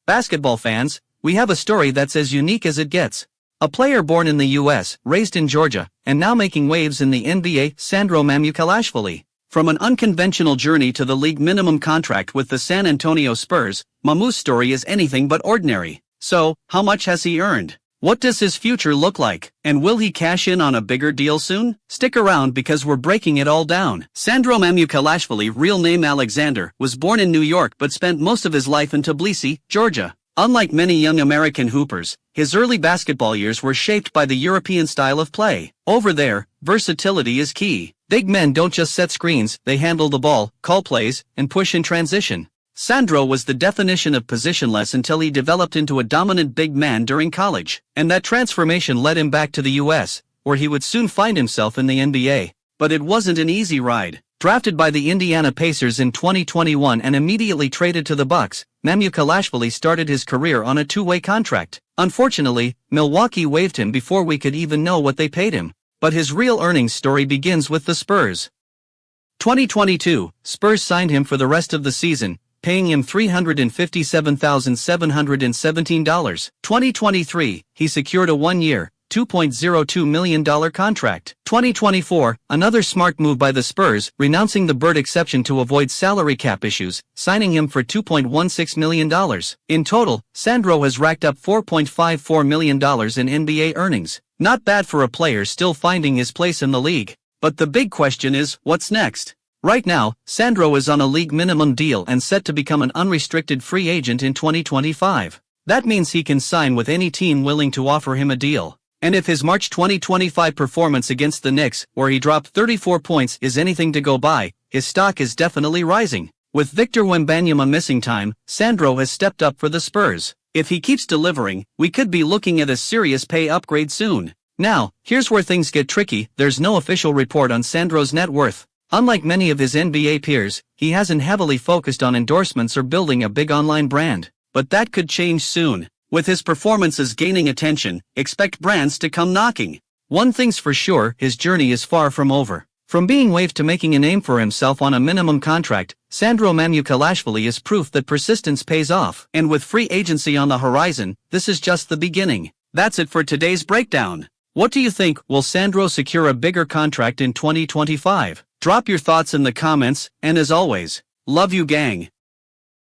Basketball fans, we have a story that's as unique as it gets. A player born in the US, raised in Georgia, and now making waves in the NBA, Sandro Mamukelashvili. From an unconventional journey to the league minimum contract with the San Antonio Spurs, Mamu's story is anything but ordinary. So, how much has he earned? What does his future look like? And will he cash in on a bigger deal soon? Stick around because we're breaking it all down. Sandro Mamukelashvili, real name Alexander, was born in New York but spent most of his life in Tbilisi, Georgia. Unlike many young American hoopers, his early basketball years were shaped by the European style of play. Over there, versatility is key. Big men don't just set screens, they handle the ball, call plays, and push in transition. Sandro was the definition of positionless until he developed into a dominant big man during college, and that transformation led him back to the US, where he would soon find himself in the NBA. But it wasn't an easy ride. Drafted by the Indiana Pacers in 2021 and immediately traded to the Bucks, Mamukelashvili started his career on a two-way contract. Unfortunately, Milwaukee waived him before we could even know what they paid him. But his real earnings story begins with the Spurs. 2022, Spurs signed him for the rest of the season, paying him $357,717. 2023, he secured a one-year, $2.02 million contract. 2024, another smart move by the Spurs, renouncing the Bird exception to avoid salary cap issues, signing him for $2.16 million. In total, Sandro has racked up $4.54 million in NBA earnings. Not bad for a player still finding his place in the league. But the big question is, what's next? Right now, Sandro is on a league minimum deal and set to become an unrestricted free agent in 2025. That means he can sign with any team willing to offer him a deal. And if his March 2025 performance against the Knicks, where he dropped 34 points, is anything to go by, his stock is definitely rising. With Victor Wembanyama missing time, Sandro has stepped up for the Spurs. If he keeps delivering, we could be looking at a serious pay upgrade soon. Now, here's where things get tricky. There's no official report on Sandro's net worth. Unlike many of his NBA peers, he hasn't heavily focused on endorsements or building a big online brand. But that could change soon. With his performances gaining attention, expect brands to come knocking. One thing's for sure, his journey is far from over. From being waived to making a name for himself on a minimum contract, Sandro Mamukelashvili is proof that persistence pays off. And with free agency on the horizon, this is just the beginning. That's it for today's breakdown. What do you think? Will Sandro secure a bigger contract in 2025? Drop your thoughts in the comments, and as always, love you gang.